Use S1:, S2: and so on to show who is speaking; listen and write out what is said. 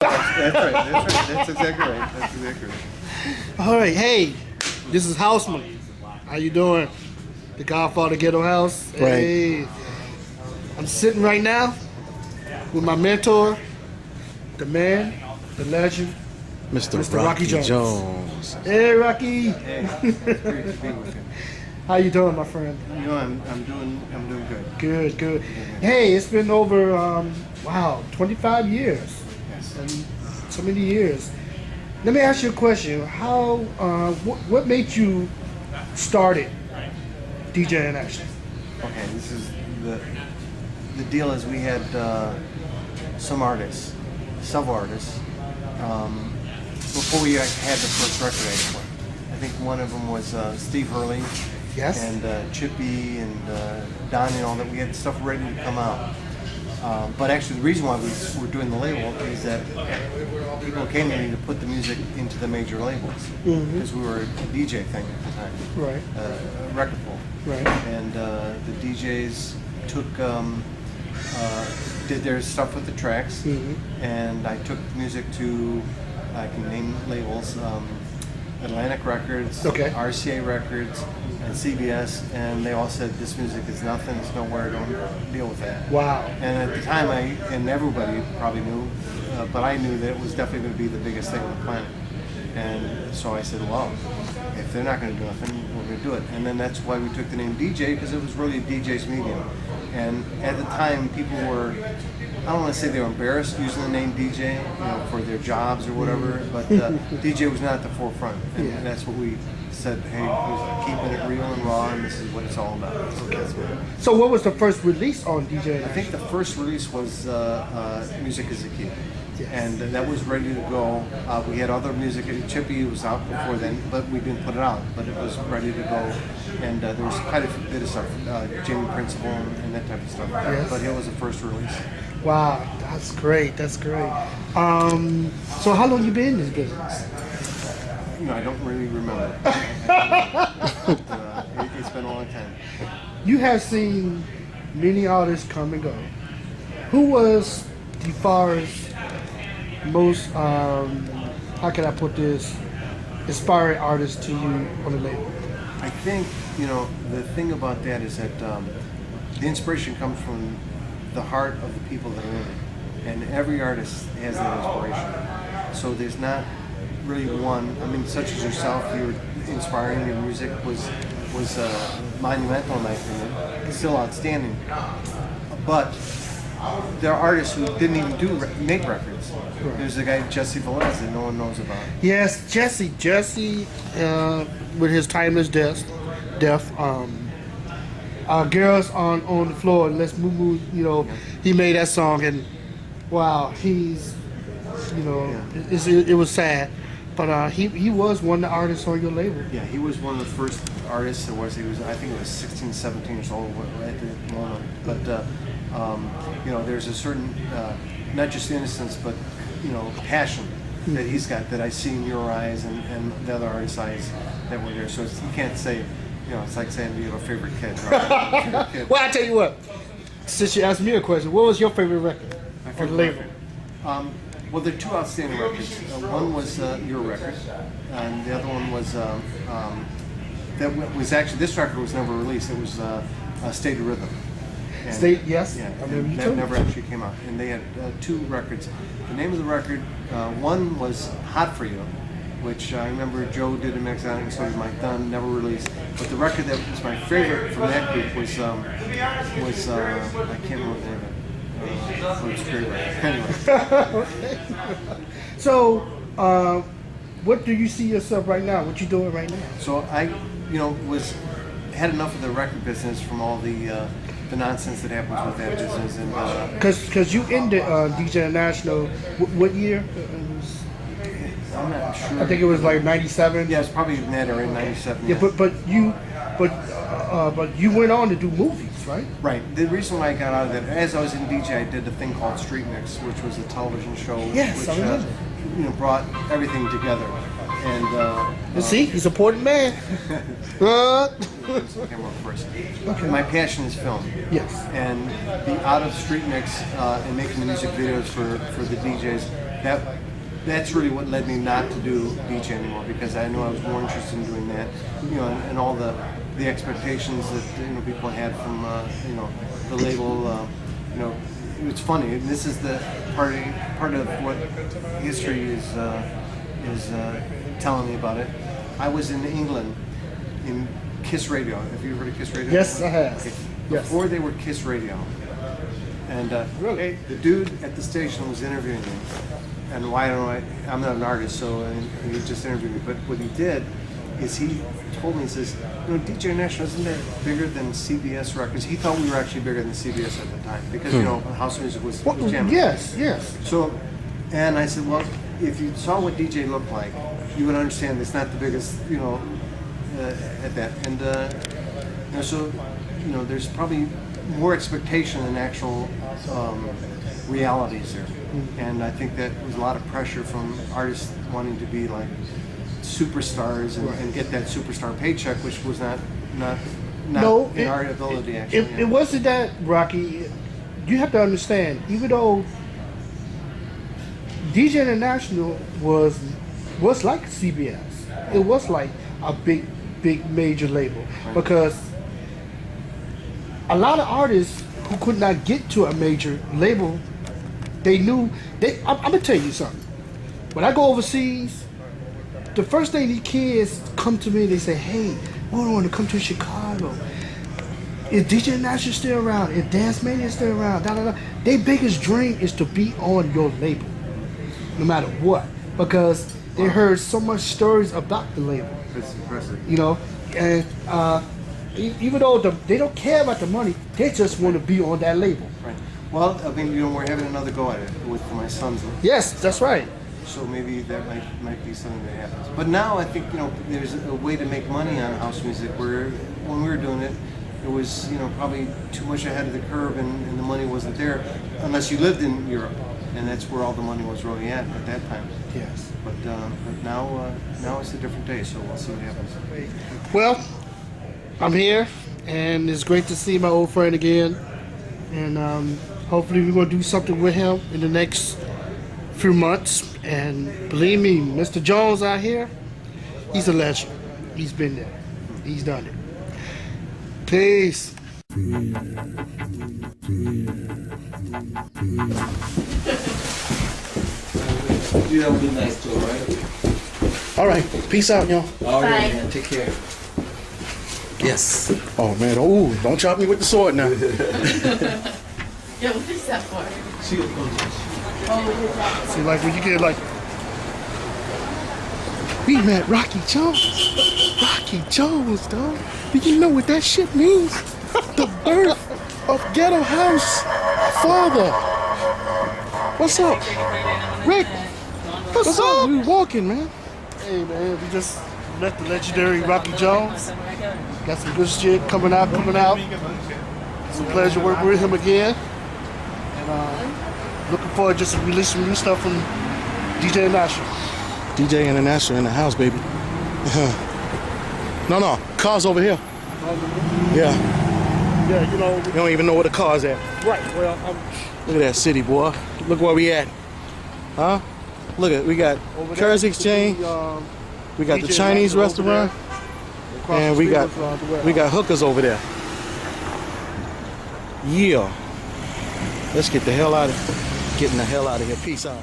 S1: That's right. That's exactly right. That's exactly right.
S2: All right, hey, this is Houz'Mon. How you doing? The Godfather Ghetto House. Hey, I'm sitting right now with my mentor, the man, the legend,
S3: Mr.
S2: Rocky Jones. Hey, Rocky.
S1: Hey, it's great to be with you.
S2: How you doing, my friend?
S1: You know, I'm doing good.
S2: Good, good. Hey, it's been over, wow, 25 years.
S1: Yes.
S2: And so many years. Let me ask you a question. How, what made you started DJing actually?
S1: Okay, this is the deal is we had some artists, several artists, before we had the first record actually. I think one of them was Steve Hurley.
S2: Yes.
S1: And Chippy and Don and all that. We had stuff ready to come out. But actually the reason why we were doing the label is that people came to me to put the music into the major labels. Because we were a DJ thing at the time.
S2: Right.
S1: A record pool.
S2: Right.
S1: And the DJs took, did their stuff with the tracks. And I took music to, I can name labels, Atlantic Records,
S2: Okay.
S1: RCA Records, and CBS, and they all said this music is nothing, it's nowhere, don't deal with that.
S2: Wow.
S1: And at the time, and everybody probably knew, but I knew that it was definitely going to be the biggest thing on the planet. And so I said, well, if they're not going to do nothing, we're going to do it. And then that's why we took the name DJ, because it was really a DJ's medium. And at the time, people were, I don't want to say they were embarrassed using the name DJ, you know, for their jobs or whatever, but DJ was not at the forefront. And that's what we said, hey, we're keeping it real and raw, and this is what it's all about. So that's what.
S2: So what was the first release on DJ?
S1: I think the first release was Music as a Kid.
S2: Yes.
S1: And that was ready to go. We had other music. Chippy was out before then, but we didn't put it out. But it was ready to go, and there was quite a bit of stuff, Jammin Principle and that type of stuff.
S2: Yes.
S1: But it was the first release.
S2: Wow, that's great. That's great. So how long you been in this business?
S1: You know, I don't really remember. It's been a long time.
S2: You have seen many artists come and go. Who was the farthest, most, how can I put this, inspiring artist to you on the label?
S1: I think, you know, the thing about that is that the inspiration comes from the heart of the people that are in it. And every artist has that inspiration. So there's not really one, I mean, such as yourself, you're inspiring, your music was monumental in my opinion. It's still outstanding. But there are artists who didn't even make records. There's a guy, Jesse Velez, that no one knows about.
S2: Yes, Jesse, with his timeless death, Girls on the Floor, Let's Move, you know, he made that song, and wow, he's, you know, it was sad, but he was one of the artists on your label.
S1: Yeah, he was one of the first artists there was. He was, I think it was 16, 17 years old at the moment. But, you know, there's a certain, not just innocence, but, you know, passion that he's got that I see in your eyes and the other artists' eyes that were there. So you can't say, you know, it's like saying you have a favorite kid. Right?
S2: Well, I tell you what, since you asked me a question, what was your favorite record on the label?
S1: Well, there are two outstanding records. One was your record, and the other one was that was actually, this record was never released. It was State of Rhythm. And,
S2: State, yes.
S1: Yeah,
S2: I remember you
S1: that
S2: told me.
S1: never actually came out. And they had two records. The name of the record, one was Hot For You, which I remember Joe did a mix on it, and so did Mike Dunn, never released. But the record that was my favorite from that group was I can't remember the name of it. It was a great record. Anyway.
S2: So, what do you see yourself right now? What you doing right now?
S1: So I, you know, had enough of the record business from all the nonsense that happens with that business, and
S2: Cause you ended DJ National. What year?
S1: I'm not sure.
S2: I think it was like '97.
S1: Yeah, it's probably in that or in '97.
S2: Yeah, but you went on to do movies, right?
S1: Right. The reason why I got out of that, as I was in DJ, I did a thing called Street Mix, which was a television show.
S2: Yes,
S1: which,
S2: I remember.
S1: You know, brought everything together. And
S2: see, he's a important man.
S1: Camera first.
S2: Okay.
S1: My passion is film.
S2: Yes.
S1: And the out of Street Mix and making the music videos for the DJs that's really what led me not to do DJ anymore, because I knew I was more interested in doing that, you know, and all the expectations that, you know, people had from you know, the label. You know, it's funny. And this is the part of what history is telling me about it. I was in England in Kiss Radio. Have you heard of Kiss Radio?
S2: Yes, I have.
S1: Okay.
S2: Yes.
S1: Before they were Kiss Radio, and
S2: Really?
S1: the dude at the station was interviewing me, and why don't I'm not an artist, so and he just interviewed me. But what he did is he told me, he says, you know, DJ National, isn't that bigger than CBS Records? He thought we were actually bigger than CBS at the time, because you know, house music was Jammin.
S2: Yes, yes.
S1: So, and I said, well, if you saw what DJ looked like, you would understand it's not the biggest, you know, at that. And you know, so, you know, there's probably more expectation than actual realities there. And I think that was a lot of pressure from artists wanting to be like superstars and get that superstar paycheck, which was not in our ability, actually.
S2: It wasn't that, Rocky. You have to understand, even though DJ International was like CBS, it was like a big major label, because a lot of artists who could not get to a major label, they knew I'm gonna tell you something. When I go overseas, the first thing these kids come to me, they say, hey, we want to come to Chicago. Is DJ National still around? Is Dance Mania still around? Da, da, da. Their biggest dream is to be on your label, no matter what, because they heard so much stories about the label.
S1: It's impressive.
S2: You know, and even though they don't care about the money, they just want to be on that label.
S1: Right. Well, I mean, you know, we're having another go at it with my sons.
S2: Yes, that's right.
S1: So maybe that might be something that happens. But now I think, you know, there's a way to make money on house music, where when we were doing it, it was, you know, probably too much ahead of the curve, and the money wasn't there unless you lived in Europe, and that's where all the money was really at that time.
S2: Yes.
S1: But now it's a different day, so we'll see what happens.
S2: Well, I'm here, and it's great to see my old friend again, and hopefully we're going to do something with him in the next few months. And believe me, Mr. Jones out here, he's a legend. He's been there. He's done it. Peace.
S3: You have a good night too, right?
S2: All right. Peace out, y'all.
S3: All right, man. Take care. Yes.
S2: Oh, man. Oh, don't chop me with the sword now.
S4: Yeah, what is that for?
S2: See, like when you get like, we met Rocky Jones. Rocky Jones, dog. Do you know what that shit means? The birth of Ghetto House Father. What's up? Rick, what's up? We walking, man. Hey, man, we just met the legendary Rocky Jones. Got some good shit coming out. It's a pleasure working with him again. And looking forward just to release some new stuff from DJ International. DJ International in the house, baby. No, car's over here. Yeah. Yeah, you know. You don't even know where the car's at. Right, well, look at that city, boy. Look where we at. Huh? Look at, we got Currency Exchange. We got the Chinese restaurant. And we got hookers over there. Yeah. Let's get the hell out of here. Getting the hell out of here. Peace out.